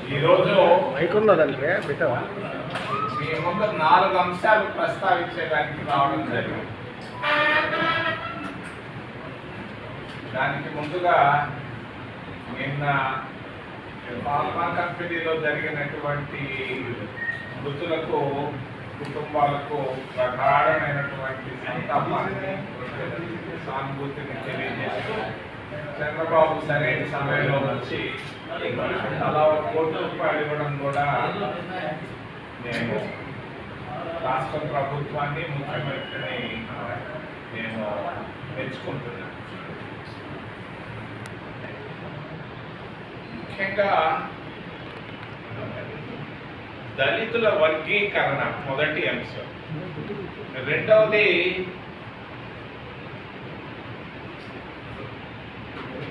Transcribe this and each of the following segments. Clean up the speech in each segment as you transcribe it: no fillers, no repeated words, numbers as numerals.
ఈరోజు మైకున్నదంటే పెట్టవా మీ ముందు 4 అంశాలు ప్రస్తావించడానికి రావడం జరిగింది. దానికి ముందుగా నిన్న ఫార్మా కంపెనీలో జరిగినటువంటి మృతులకు కుటుంబాలకు ప్రగాఢమైనటువంటి సంతాపాన్ని సానుభూతిని తెలియజేస్తూ చంద్రబాబు సరైన సమయంలో వచ్చి అలా ₹1 కోటి ఇవ్వడం కూడా నేను రాష్ట్ర ప్రభుత్వాన్ని ముఖ్యమంత్రిని నేను మెచ్చుకుంటున్నాను. ముఖ్యంగా దళితుల వర్గీకరణ మొదటి అంశం. రెండవది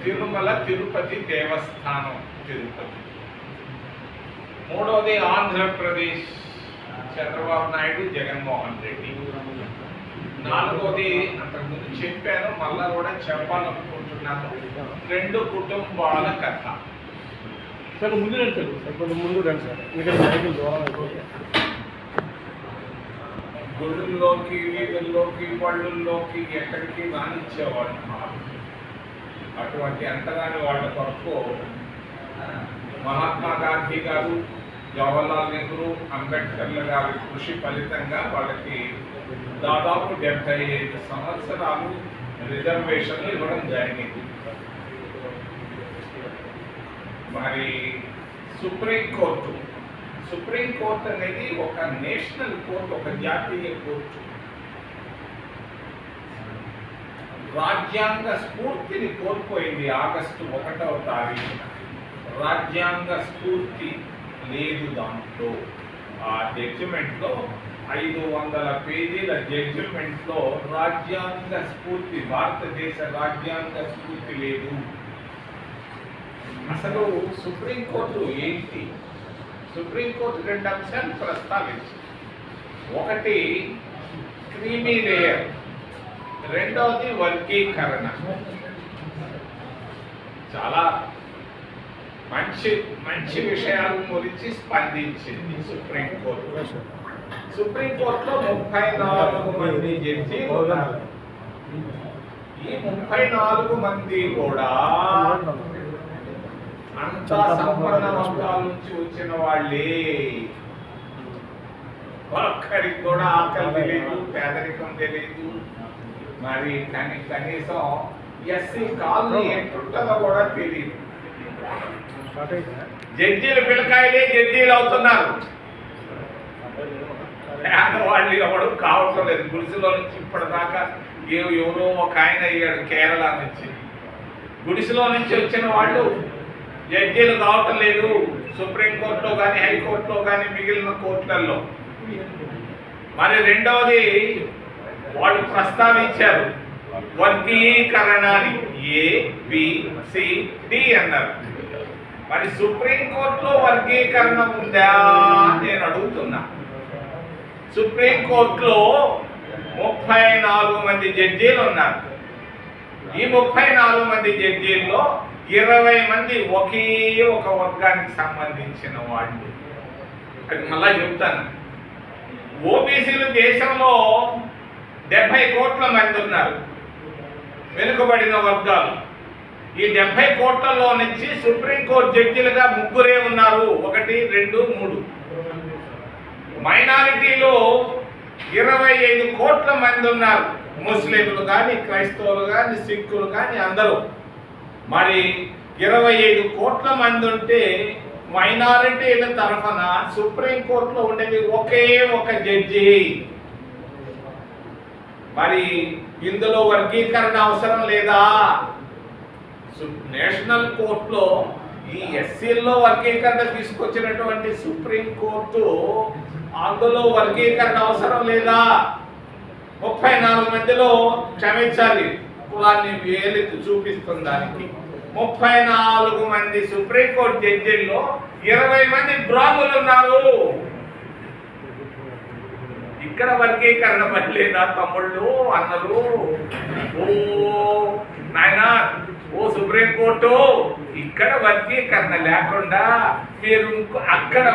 తిరుమల తిరుపతి దేవస్థానం తిరుపతి. మూడవది ఆంధ్రప్రదేశ్ చంద్రబాబు నాయుడు జగన్మోహన్ రెడ్డి. నాలుగవది అంతకుముందు చెప్పాను, మళ్ళా కూడా చెప్పాలనుకుంటున్నాను, 2 కుటుంబాల కథ. సార్ ముందు రండి సార్, కొంచెం ముందు రండి సార్, ఇక్కడ సైకిల్ దూరం అయిపోయింది. గుళ్ళల్లోకి వీధుల్లోకి పళ్ళుల్లోకి ఎక్కడికి రానిచ్చేవాళ్ళు. అటువంటి అంతగాని వాళ్ళ కొరకు మహాత్మా గాంధీ గారు, జవహర్లాల్ నెహ్రూ, అంబేద్కర్ల గారి కృషి ఫలితంగా వాళ్ళకి దాదాపు 75 సంవత్సరాలు రిజర్వేషన్లు ఇవ్వడం జరిగింది. మరి సుప్రీంకోర్టు అనేది ఒక నేషనల్ కోర్టు, ఒక జాతీయ కోర్టు. రాజ్యాంగ స్ఫూర్తిని కోల్పోయింది ఆగస్టు 1వ తారీఖున. రాజ్యాంగ స్ఫూర్తి లేదు దాంట్లో. ఆ జడ్జిమెంట్లో 500 పేజీల జడ్జిమెంట్లో రాజ్యాంగ స్ఫూర్తి, భారతదేశ రాజ్యాంగ స్ఫూర్తి లేదు. అసలు సుప్రీంకోర్టు ఏంటి? సుప్రీంకోర్టు 2 అంశాలు ప్రస్తావించింది. ఒకటి క్రీమీ లేయర్, రెండవది వర్గీకరణ. చాలా మంచి విషయాల గురించి స్పందించింది సుప్రీంకోర్టు. సుప్రీంకోర్టులో 34 మంది జడ్జీలు ఉన్నారు. ఈ 34 మంది కూడా అంతా సంపన్న వర్గాల నుంచి వచ్చిన వాళ్ళే. ఒక్కరికి కూడా ఆకలి తెలియదు, పేదరికం తెలియదు. మరి కనీసం ఎస్సీ కాలనీ ఎట్టుంటుందో కూడా తెలియదు. జడ్జీలు పిల్లకాయలే జడ్జీలు అవుతున్నారు. పేదవాళ్ళు ఎవడు కావటం లేదు. గుడిసెలో నుంచి ఇప్పటిదాకా ఎవరో ఒక ఆయన అయ్యాడు కేరళ నుంచి. గుడిసెలో నుంచి వచ్చిన వాళ్ళు జడ్జీలు కావటం లేదు సుప్రీంకోర్టులో కానీ, హైకోర్టులో కానీ, మిగిలిన కోర్టులలో. మరి రెండవది వాళ్ళు ప్రస్తావించారు వర్గీకరణ అని. ABCD అన్నారు. మరి సుప్రీంకోర్టులో వర్గీకరణ ఉందా నేను అడుగుతున్నా. సుప్రీంకోర్టులో 34 మంది జడ్జీలు ఉన్నారు. ఈ 34 మంది జడ్జీల్లో 20 మంది ఒకే ఒక వర్గానికి సంబంధించిన వాళ్ళు. అది మళ్ళా చెప్తాను. ఓబీసీలు దేశంలో 70 కోట్ల మంది ఉన్నారు, వెనుకబడిన వర్గాలు. ఈ 70 కోట్లలో నుంచి సుప్రీంకోర్టు జడ్జిలుగా 3 ఉన్నారు. 1, 2, 3. మైనారిటీలో 25 కోట్ల మంది ఉన్నారు. ముస్లింలు కానీ, క్రైస్తవులు కానీ, సిక్కులు కానీ అందరూ. మరి 25 కోట్ల మంది ఉంటే మైనారిటీల తరఫున సుప్రీంకోర్టులో ఉండేది ఒకే ఒక జడ్జి. మరి ఇందులో వర్గీకరణ అవసరం లేదా? నేషనల్ కోర్టులో ఈ ఎస్సీల్లో వర్గీకరణ తీసుకొచ్చినటువంటి సుప్రీంకోర్టు అందులో వర్గీకరణ అవసరం లేదా? 34 మందిలో క్షమించాలి, కులాన్ని వేలెత్తి చూపిస్తుంది దానికి. 34 మంది సుప్రీంకోర్టు జడ్జీల్లో 20 మంది బ్రాహ్మణులు ఉన్నారు. ఇక్కడ వర్గీకరణ పడలేదా తమ్ముళ్ళు, అన్నలు? ఓ నాయనా, ఓ సుప్రీంకోర్టు, ఇక్కడ వర్గీకరణ లేకుండా మీరు అక్కడ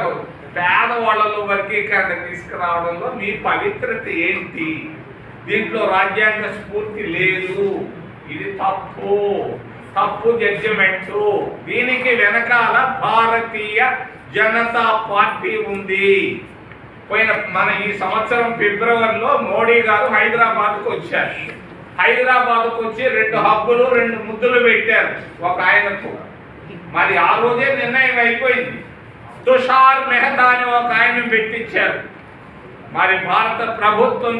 పేదవాళ్ళలో వర్గీకరణ తీసుకురావడంలో మీ పవిత్రత ఏంటి? దీంట్లో రాజ్యాంగ స్ఫూర్తి లేదు. ఇది తప్పు జడ్జిమెంటు. దీనికి వెనకాల భారతీయ జనతా పార్టీ ఉంది. మన ఈ సంవత్సరం ఫిబ్రవరిలో మోడీ గారు హైదరాబాద్కు వచ్చారు. హైదరాబాద్కు వచ్చి 2 హబ్బులు 2 ముద్దులు పెట్టారు ఒక ఆయనకు. మరి ఆ రోజే నిర్ణయం అయిపోయింది. తుషార్ మెహతా అని ఒక ఆయన పెట్టించారు. మరి భారత ప్రభుత్వం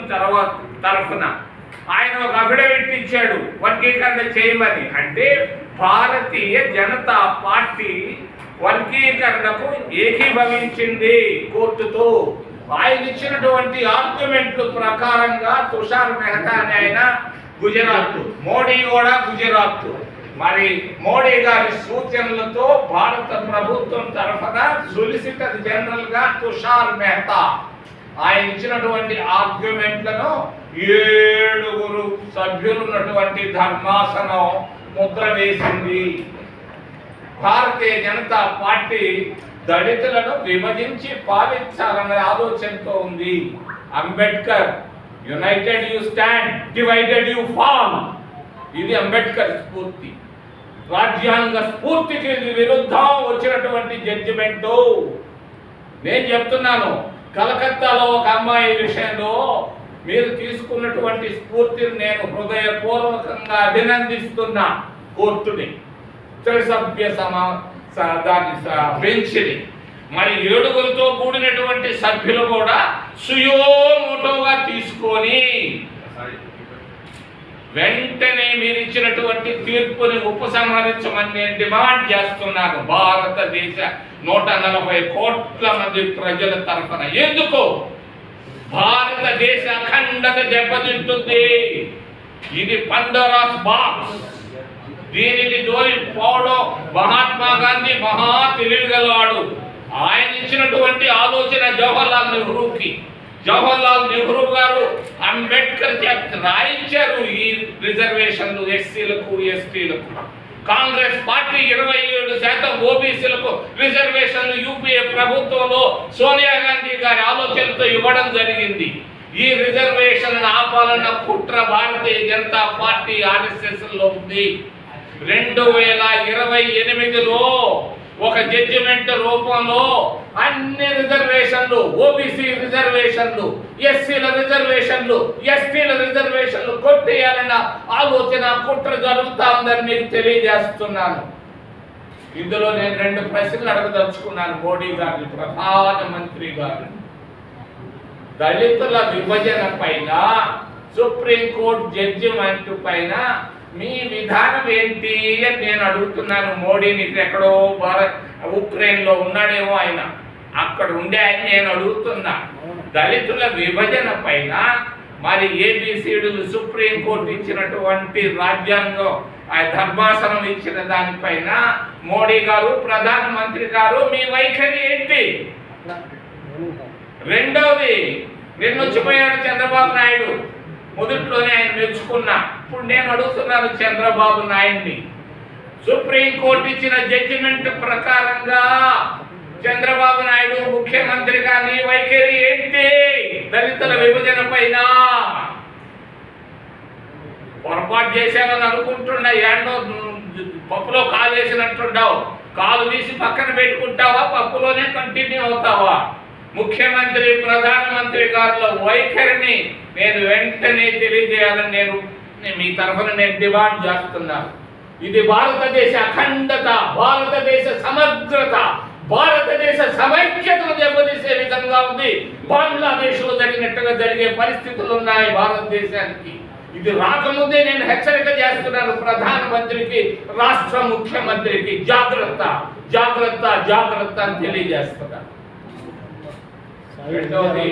తరఫున ఆయన ఒక అఫిడవిట్ ఇచ్చాడు వర్గీకరణ చేయమని. అంటే భారతీయ జనతా పార్టీ వర్గీకరణకు ఏకీభవించింది కోర్టుతో. ఆయన ఇచ్చినటువంటి ఆర్గ్యుమెంట్ల ప్రకారంగా తుషార్ మెహతా అని ఆయన గుజరాత్, మోడీ కూడా గుజరాత్. మరి మోడీ గారి సూచనలతో భారత ప్రభుత్వం తరఫున సొలిసిటర్ జనరల్ గా తుషార్ మెహతా ఆయన ఇచ్చినటువంటి ఆర్గ్యుమెంట్లను 7 సభ్యులు ఉన్నటువంటి ధర్మాసనం ముద్ర వేసింది. భారతీయ జనతా పార్టీ దళితులను విభజించి పాలించాలనే ఆలోచనతో ఉంది. Ambedkar United you stand, divided you fall. ఇది అంబేద్కర్ స్ఫూర్తి. రాజ్యాంగ స్ఫూర్తికి విరుద్ధం వచ్చినటువంటి జడ్జిమెంట్. నేను చెప్తున్నాను, కలకత్తాలో ఒక అమ్మాయి విషయంలో మీరు తీసుకున్నటువంటి స్ఫూర్తిని నేను హృదయపూర్వకంగా అభినందిస్తున్నా కోర్టుని, త్రిసభ్య బెంచ్ని. మరి 7గురితో కూడినటువంటి సభ్యులు కూడా సుయోమోటోగా తీసుకొని వెంటనే మీరు ఇచ్చినటువంటి తీర్పుని ఉపసంహరించమని నేను డిమాండ్ చేస్తున్నాను భారతదేశ 140 కోట్ల మంది ప్రజల తరఫున. ఎందుకు? భారతదేశ అఖండత దెబ్బతింటుంది. ఇది పండోరాస్ బాక్స్. దీనికి జోలి పోవడం మహాత్మా గాంధీ మహా తెలివిగలవాడు. ఆయన ఇచ్చినటువంటి ఆలోచన జవహర్లాల్ నెహ్రూ గారు అంబేద్కర్ రాయించారు ఈ రిజర్వేషన్లు ఎస్సీలకు ఎస్టీలకు. కాంగ్రెస్ పార్టీ 27% ఓబీసీలకు రిజర్వేషన్లు యూపీఏ ప్రభుత్వంలో సోనియా గాంధీ గారి ఆలోచనతో ఇవ్వడం జరిగింది. ఈ రిజర్వేషన్ ఆపాలన్న కుట్ర భారతీయ జనతా పార్టీ ఆర్ఎస్ఎస్ లో ఉంది. 2028లో ఒక జడ్జిమెంట్ రూపంలో అన్ని రిజర్వేషన్లు, ఓబీసీ రిజర్వేషన్లు, ఎస్సీల రిజర్వేషన్లు, ఎస్టీల రిజర్వేషన్లు కొట్టేయాలన్న ఆలోచన కుట్ర జరుగుతా ఉందని మీకు తెలియజేస్తున్నాను. ఇందులో నేను 2 ప్రశ్నలు అడగదలుచుకున్నాను మోడీ గారిని, ప్రధానమంత్రి గారిని. దళితుల విభజన పైన, సుప్రీంకోర్టు జడ్జిమెంట్ పైన మీ విధానం ఏంటి అని నేను అడుగుతున్నాను మోడీని. ఎక్కడో ఉక్రెయిన్ లో ఉన్నాడేమో ఆయన, అక్కడ ఉండే ఆయన నేను అడుగుతున్నా. దళితుల విభజన పైన మరి ఏబిసిడీలు సుప్రీంకోర్టు ఇచ్చినటువంటి రాజ్యాంగం ధర్మాసనం ఇచ్చిన దానిపైన మోడీ గారు, ప్రధానమంత్రి గారు మీ వైఖరి ఏంటి? రెండవది, నిన్నొచ్చిపోయాడు చంద్రబాబు నాయుడు. మొదట్లోనే ఆయన మెచ్చుకున్నా. ఇప్పుడు నేను అడుగుతున్నాను చంద్రబాబు నాయుడిని, సుప్రీంకోర్టు ఇచ్చిన జడ్జిమెంట్ ప్రకారంగా చంద్రబాబు నాయుడు ముఖ్యమంత్రిగా నీ వైఖరి ఏంటి దళితుల విభజన పైన? పొరపాటు చేశామని అనుకుంటున్నా, ఏంటో పప్పులో కాలు వేసినట్టుండవు. కాలు తీసి పక్కన పెట్టుకుంటావా, పప్పులోనే కంటిన్యూ అవుతావా? ముఖ్యమంత్రి, ప్రధానమంత్రి గారుల వైఖరిని నేను వెంటనే తెలియజేయాలని నేను మీ తరఫున నేను డిమాండ్ చేస్తున్నాను. ఇది భారతదేశ అఖండత, భారతదేశ సమగ్రత, భారతదేశ సమైక్యతను దెబ్బతీసే విధంగా ఉంది. బంగ్లాదేశ్ లో జరిగినట్టుగా జరిగే పరిస్థితులు ఉన్నాయి భారతదేశానికి. ఇది రాకముందే నేను హెచ్చరిక చేస్తున్నాను ప్రధానమంత్రికి, రాష్ట్ర ముఖ్యమంత్రికి, జాగ్రత్త జాగ్రత్త జాగ్రత్త అని తెలియజేస్తున్నాను. రెండోది,